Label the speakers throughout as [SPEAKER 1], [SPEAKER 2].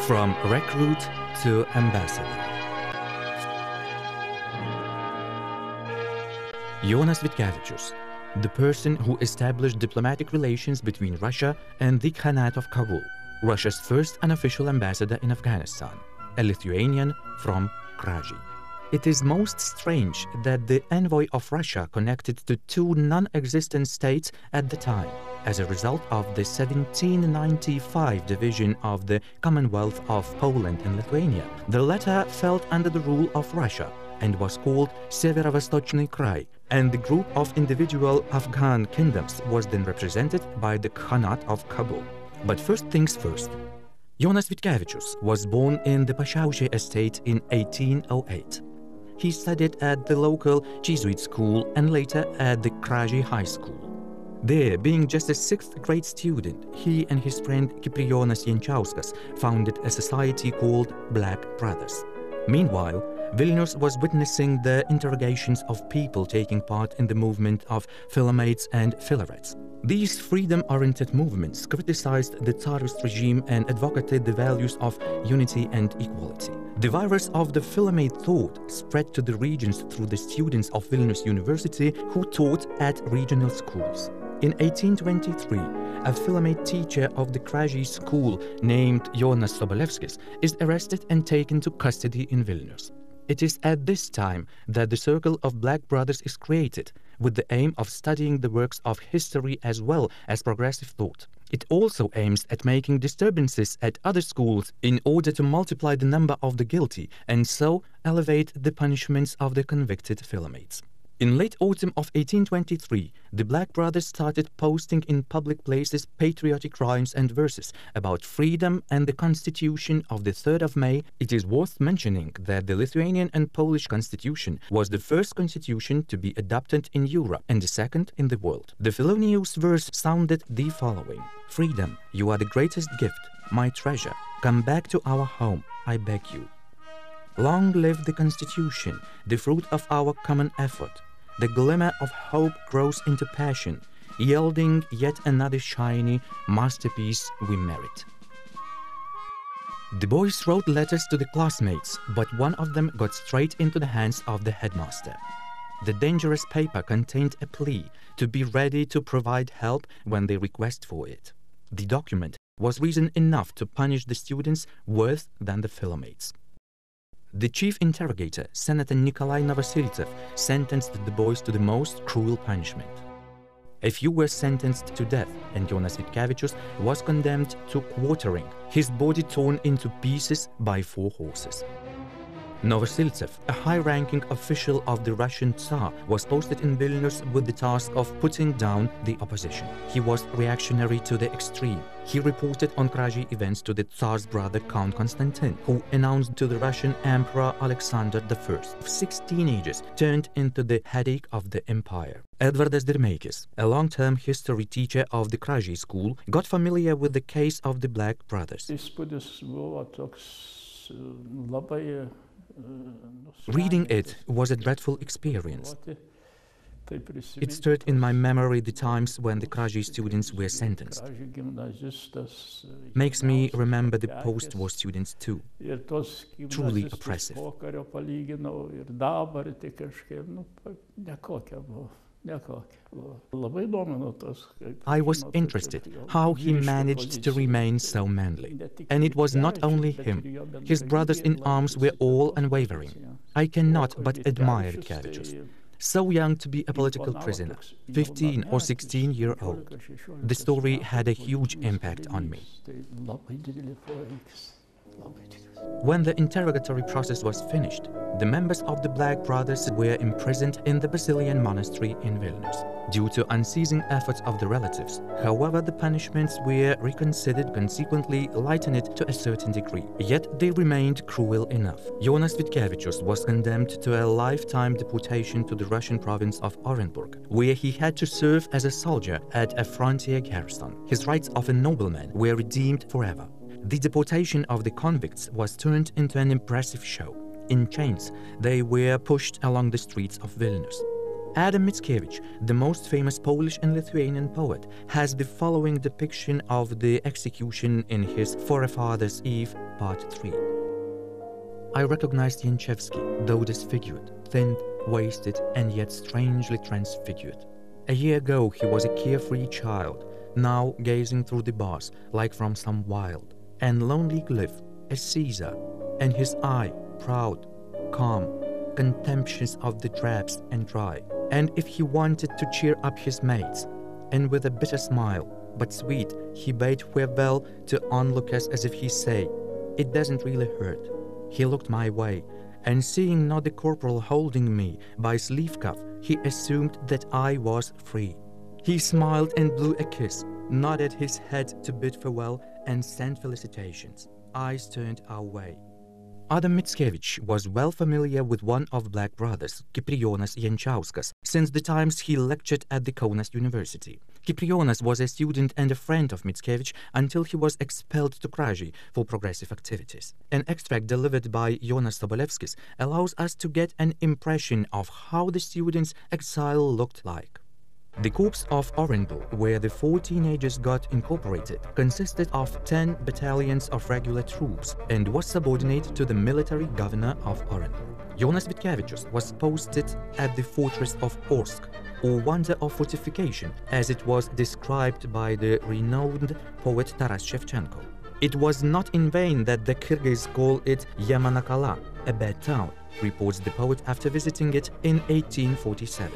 [SPEAKER 1] From recruit to ambassador. Jonas Vitkevičius, the person who established diplomatic relations between Russia and the Khanat of Kabul, Russia's first unofficial ambassador in Afghanistan, a Lithuanian from Kražiai. It is most strange that the envoy of Russia connected to two non-existent states at the time, as a result of the 1795 division of the Commonwealth of Poland and Lithuania. The latter fell under the rule of Russia and was called Severovostochny Krai, and the group of individual Afghan kingdoms was then represented by the Khanat of Kabul. But first things first. Jonas Vitkevičius was born in the Pashaushe estate in 1808. He studied at the local Jesuit school and later at the Kražiai High School. There, being just a 6th grade student, he and his friend Kiprijonas Jančiauskas founded a society called Black Brothers. Meanwhile, Vilnius was witnessing the interrogations of people taking part in the movement of Philamates and Philarets. These freedom-oriented movements criticized the Tsarist regime and advocated the values of unity and equality. The virus of the Philamate thought spread to the regions through the students of Vilnius University who taught at regional schools. In 1823, a Philamate teacher of the Kražiai school named Jonas Sobolevskis is arrested and taken to custody in Vilnius. It is at this time that the Circle of Black Brothers is created, with the aim of studying the works of history as well as progressive thought. It also aims at making disturbances at other schools in order to multiply the number of the guilty and so elevate the punishments of the convicted Philamates. In late autumn of 1823, the Black Brothers started posting in public places patriotic rhymes and verses about freedom and the Constitution of the 3rd of May. It is worth mentioning that the Lithuanian and Polish Constitution was the first constitution to be adopted in Europe and the second in the world. The felonious verse sounded the following: "Freedom, you are the greatest gift, my treasure. Come back to our home, I beg you. Long live the Constitution, the fruit of our common effort. The glimmer of hope grows into passion, yielding yet another shiny masterpiece we merit." The boys wrote letters to the classmates, but one of them got straight into the hands of the headmaster. The dangerous paper contained a plea to be ready to provide help when they request for it. The document was reason enough to punish the students worse than the Philamates. The chief interrogator, Senator Nikolai Novosiltsev, sentenced the boys to the most cruel punishment. A few were sentenced to death, and Jonas Vitkevičius was condemned to quartering, his body torn into pieces by 4 horses. Novosiltsev, a high-ranking official of the Russian Tsar, was posted in Vilnius with the task of putting down the opposition. He was reactionary to the extreme. He reported on Kražiai events to the Tsar's brother Count Constantine, who announced to the Russian Emperor Alexander I. 6 teenagers turned into the headache of the empire. Edvardas Dirmeikis, a long-term history teacher of the Kražiai school, got familiar with the case of the Black Brothers. Reading it was a dreadful experience. It stirred in my memory the times when the Kražiai students were sentenced. Makes me remember the post-war students too. Truly oppressive. I was interested how he managed to remain so manly. And it was not only him. His brothers in arms were all unwavering. I cannot but admire Vitkevičius. So young to be a political prisoner, 15 or 16-year-old. The story had a huge impact on me. When the interrogatory process was finished, the members of the Black Brothers were imprisoned in the Basilian monastery in Vilnius. Due to unceasing efforts of the relatives, however, the punishments were reconsidered, consequently lightened to a certain degree. Yet they remained cruel enough. Jonas Vitkevičius was condemned to a lifetime deportation to the Russian province of Orenburg, where he had to serve as a soldier at a frontier garrison. His rights of a nobleman were redeemed forever. The deportation of the convicts was turned into an impressive show. In chains, they were pushed along the streets of Vilnius. Adam Mickiewicz, the most famous Polish and Lithuanian poet, has the following depiction of the execution in his For a Father's Eve, Part 3. I recognized Janchevsky, though disfigured, thin, wasted, and yet strangely transfigured. A year ago he was a carefree child, now gazing through the bars like from some wild and lonely cliff, a Caesar, and his eye proud, calm, contemptuous of the drabs and dry. And if he wanted to cheer up his mates, and with a bitter smile, but sweet, he bade farewell to onlookers as if he say, "It doesn't really hurt." He looked my way, and seeing not the corporal holding me by sleeve cuff, he assumed that I was free. He smiled and blew a kiss, nodded his head to bid farewell, and sent felicitations. Eyes turned our way. Adam Mickiewicz was well familiar with one of Black brothers, Kiprijonas Jančauskas, since the times he lectured at the Kaunas University. Kiprijonas was a student and a friend of Mickiewicz until he was expelled to Kražiai for progressive activities. An extract delivered by Jonas Sobolevskis allows us to get an impression of how the student's exile looked like. The Corps of Orenburg, where the 4 teenagers got incorporated, consisted of 10 battalions of regular troops and was subordinate to the military governor of Orenburg. Jonas Vitkevičius was posted at the fortress of Orsk, or wonder of fortification, as it was described by the renowned poet Taras Shevchenko. It was not in vain that the Kyrgyz call it Yamanakala, a bad town, reports the poet after visiting it in 1847.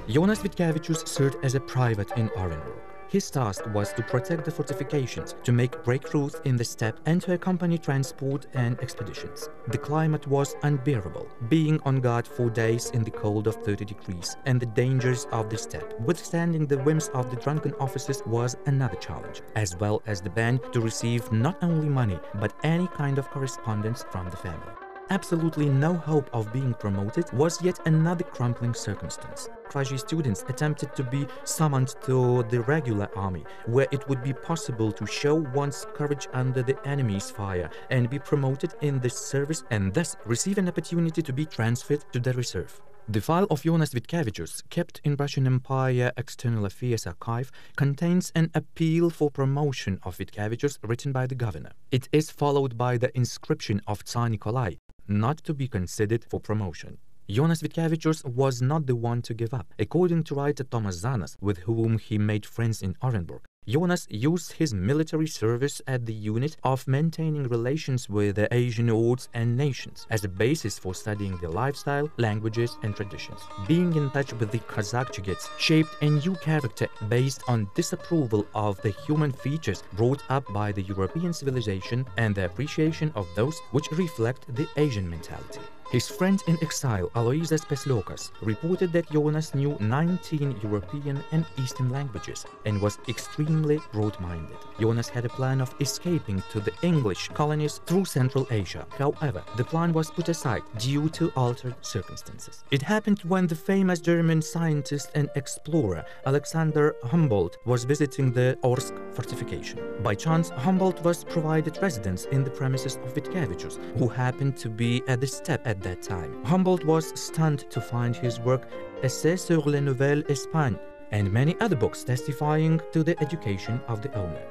[SPEAKER 1] Jonas Vitkevičius served as a private in Orenburg. His task was to protect the fortifications, to make breakthroughs in the steppe, and to accompany transport and expeditions. The climate was unbearable, being on guard for days in the cold of 30 degrees and the dangers of the steppe. Withstanding the whims of the drunken officers was another challenge, as well as the ban to receive not only money but any kind of correspondence from the family. Absolutely no hope of being promoted was yet another crumbling circumstance. Kražiai students attempted to be summoned to the regular army, where it would be possible to show one's courage under the enemy's fire and be promoted in this service and thus receive an opportunity to be transferred to the reserve. The file of Jonas Vitkevičius, kept in Russian Empire External Affairs Archive, contains an appeal for promotion of Vitkevičius written by the governor. It is followed by the inscription of Tsar Nikolai, not to be considered for promotion. Jonas Vitkevičius was not the one to give up. According to writer Tomas Zanas, with whom he made friends in Orenburg, Jonas used his military service at the unit of maintaining relations with the Asian hordes and nations as a basis for studying the lifestyle, languages, and traditions. Being in touch with the Kazakh Chagats shaped a new character based on disapproval of the human features brought up by the European civilization and the appreciation of those which reflect the Asian mentality. His friend in exile, Aloyzas Pesliokas, reported that Jonas knew 19 European and Eastern languages and was extremely broad-minded. Jonas had a plan of escaping to the English colonies through Central Asia. However, the plan was put aside due to altered circumstances. It happened when the famous German scientist and explorer Alexander Humboldt was visiting the Orsk fortification. By chance, Humboldt was provided residence in the premises of Vitkevičius, who happened to be at the steppe at that time. Humboldt was stunned to find his work Essai sur la Nouvelle Espagne and many other books testifying to the education of the owner.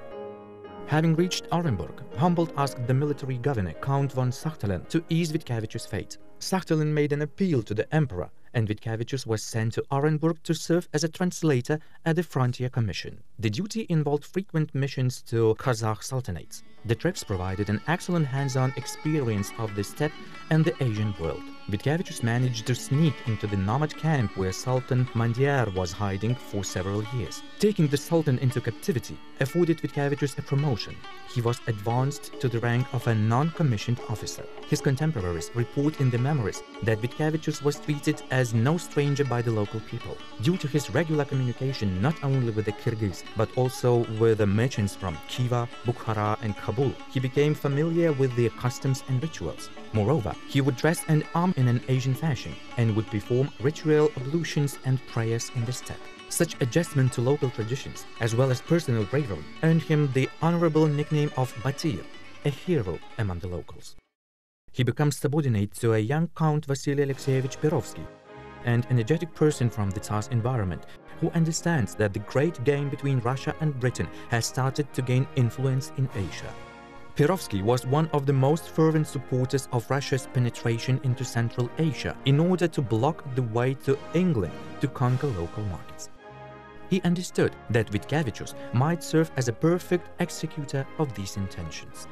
[SPEAKER 1] Having reached Orenburg, Humboldt asked the military governor, Count von Sachtelin, to ease Vitkevičius' fate. Sachtelin made an appeal to the emperor, and Vitkevičius was sent to Orenburg to serve as a translator at the Frontier Commission. The duty involved frequent missions to Kazakh sultanates. The trips provided an excellent hands-on experience of the steppe and the Asian world. Vitkevičius managed to sneak into the nomad camp where Sultan Mandyar was hiding for several years. Taking the Sultan into captivity afforded Vitkevičius a promotion. He was advanced to the rank of a non-commissioned officer. His contemporaries report in the memoirs that Vitkevičius was treated as no stranger by the local people. Due to his regular communication not only with the Kyrgyz, but also with the merchants from Khiva, Bukhara and Kabul, he became familiar with their customs and rituals. Moreover, he would dress and arm in an Asian fashion and would perform ritual ablutions and prayers in the steppe. Such adjustment to local traditions, as well as personal bravery, earned him the honorable nickname of Batyr, a hero among the locals. He becomes subordinate to a young Count Vasily Alexeyevich Perovsky, and energetic person from the Tsar's environment, who understands that the great game between Russia and Britain has started to gain influence in Asia. Perovsky was one of the most fervent supporters of Russia's penetration into Central Asia in order to block the way to England to conquer local markets. He understood that Vitkevičius might serve as a perfect executor of these intentions.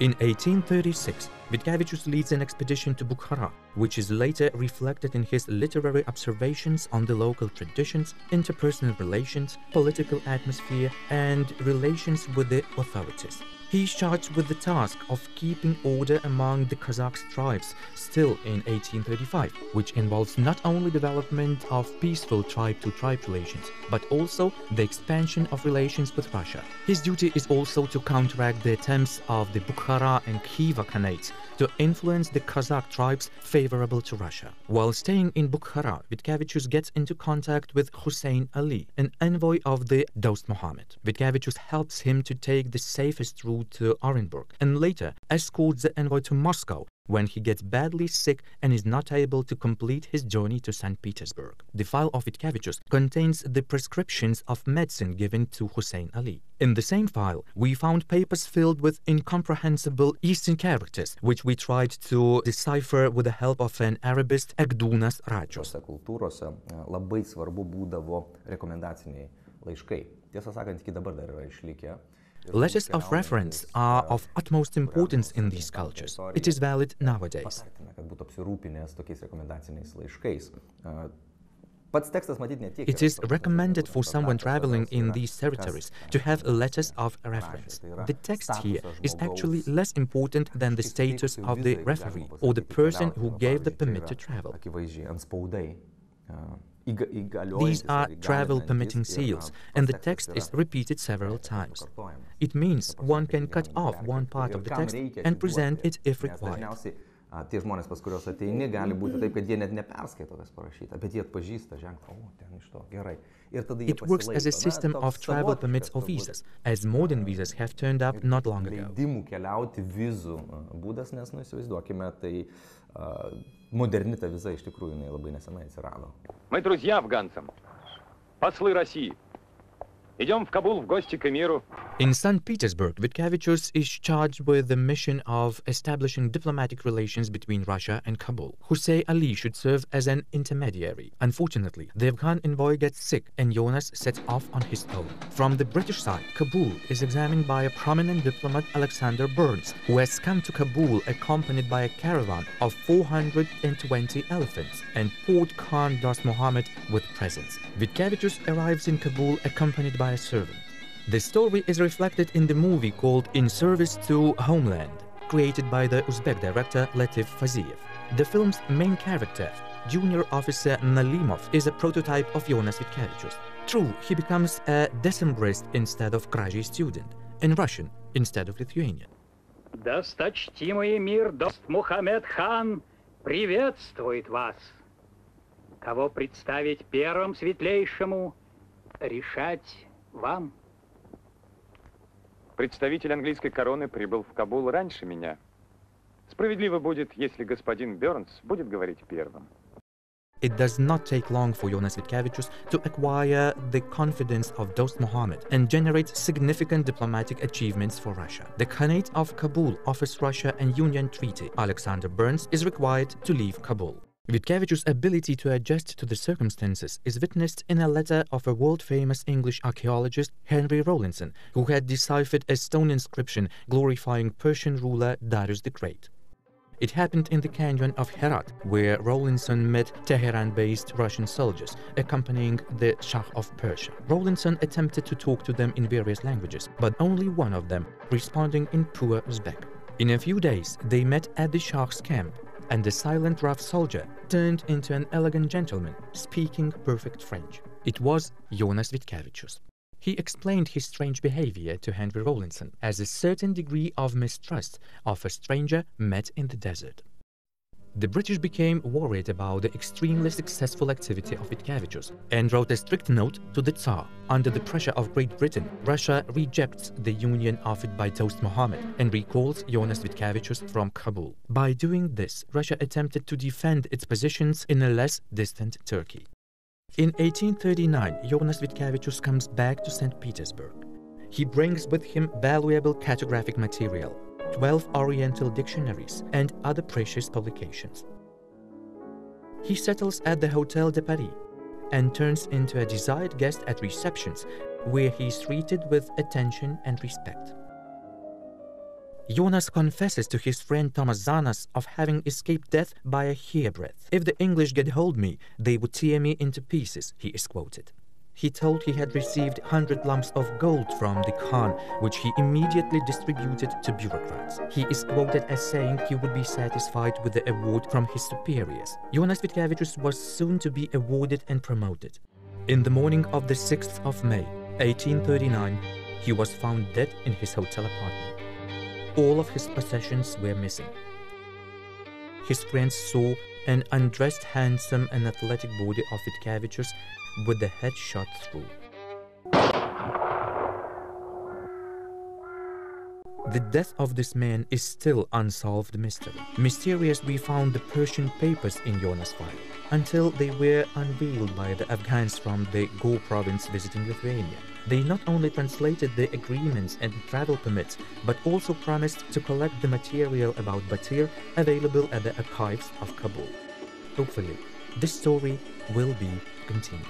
[SPEAKER 1] In 1836, Vitkevičius leads an expedition to Bukhara, which is later reflected in his literary observations on the local traditions, interpersonal relations, political atmosphere, and relations with the authorities. He is charged with the task of keeping order among the Kazakh tribes still in 1835, which involves not only development of peaceful tribe-to-tribe relations, but also the expansion of relations with Russia. His duty is also to counteract the attempts of the Bukhara and Khiva Khanates to influence the Kazakh tribes favorable to Russia. While staying in Bukhara, Vitkevičius gets into contact with Hussein Ali, an envoy of the Dost Muhammad. Vitkevičius helps him to take the safest route to Orenburg and later escorts the envoy to Moscow when he gets badly sick and is not able to complete his journey to St. Petersburg. The file of Vitkevičius contains the prescriptions of medicine given to Hussein Ali. In the same file, we found papers filled with incomprehensible Eastern characters, which we tried to decipher with the help of an Arabist, Egdunas Radžius.
[SPEAKER 2] Kultūrose labai svarbu būdavo rekomendaciniai laiškai. Tiesą sakant, iki dabar dar yra išlikę.
[SPEAKER 1] Letters of reference are of utmost importance in these cultures. It is valid nowadays. It is recommended for someone traveling in these territories to have letters of reference. The text here is actually less important than the status of the referee or the person who gave the permit to travel. These are travel-permitting seals, and the text is repeated several times. It means one can cut off one part of the text and present it if required.
[SPEAKER 2] Tie žmonės, pas kuriuos ateini, gali būti taip, kad jie net neperskaito, kas parašyta, bet jie atpažįsta ženklą, ten iš to, gerai.
[SPEAKER 1] It works as a system of travel permits or visas, as modern visas have turned up not long ago.
[SPEAKER 2] Leidimų keliauti vizų būdas, nes, įsivaizduokime, tai moderni ta viza iš tikrųjų labai nesenai atsirado.
[SPEAKER 3] Мы друзья афганцам, послы России. Идем в Кабул в гости к эмиру.
[SPEAKER 1] In St. Petersburg, Vitkevičius is charged with the mission of establishing diplomatic relations between Russia and Kabul. Hussein Ali should serve as an intermediary. Unfortunately, the Afghan envoy gets sick and Jonas sets off on his own. From the British side, Kabul is examined by a prominent diplomat, Alexander Burnes, who has come to Kabul accompanied by a caravan of 420 elephants and Port Khan Dost Muhammad with presents. Vitkevičius arrives in Kabul accompanied by a servant. The story is reflected in the movie called In Service to Homeland, created by the Uzbek director Latif Faziev. The film's main character, junior officer Nalimov, is a prototype of Jonas Vitkevičius. True, he becomes a Decembrist instead of Kražiai student, and Russian instead of Lithuanian.
[SPEAKER 4] Досточтимый мир Дост Мухаммед хан приветствует вас. Кого представить первым светлейшему, решать вам.
[SPEAKER 3] Представитель английской короны прибыл в Кабул раньше меня. Справедливо будет, если господин Бернс будет говорить первым.
[SPEAKER 1] It does not take long for Jonas Vitkevičius to acquire the confidence of Dost Muhammad and generate significant diplomatic achievements for Russia. The Khanat of Kabul offers Russia a union treaty. Alexander Burnes is required to leave Kabul. Vitkevičius' ability to adjust to the circumstances is witnessed in a letter of a world-famous English archaeologist, Henry Rawlinson, who had deciphered a stone inscription glorifying Persian ruler Darius the Great. It happened in the canyon of Herat, where Rawlinson met Tehran-based Russian soldiers accompanying the Shah of Persia. Rawlinson attempted to talk to them in various languages, but only one of them responding in poor Uzbek. In a few days, they met at the Shah's camp, and the silent rough soldier turned into an elegant gentleman, speaking perfect French. It was Jonas Vitkevičius. He explained his strange behavior to Henry Rawlinson as a certain degree of mistrust of a stranger met in the desert. The British became worried about the extremely successful activity of Vitkevičius and wrote a strict note to the Tsar. Under the pressure of Great Britain, Russia rejects the union offered by Dost Muhammad and recalls Jonas Vitkevičius from Kabul. By doing this, Russia attempted to defend its positions in a less distant Turkey. In 1839, Jonas Vitkevičius comes back to St. Petersburg. He brings with him valuable cartographic material, 12 Oriental dictionaries, and other precious publications. He settles at the Hotel de Paris and turns into a desired guest at receptions, where he is treated with attention and respect. Jonas confesses to his friend Thomas Zanas of having escaped death by a hairbreadth. "If the English get hold me, they would tear me into pieces," he is quoted. He told he had received 100 lumps of gold from the Khan, which he immediately distributed to bureaucrats. He is quoted as saying he would be satisfied with the award from his superiors. Jonas Vitkevičius was soon to be awarded and promoted. In the morning of the 6th of May, 1839, he was found dead in his hotel apartment. All of his possessions were missing. His friends saw an undressed, handsome and athletic body of Vitkevičius with the head shot through. The death of this man is still unsolved mystery. Mysterious we found the Persian papers in Jonas' file, until they were unveiled by the Afghans from the Go province visiting Lithuania. They not only translated the agreements and travel permits, but also promised to collect the material about Batyr available at the archives of Kabul. Hopefully, this story will be continued.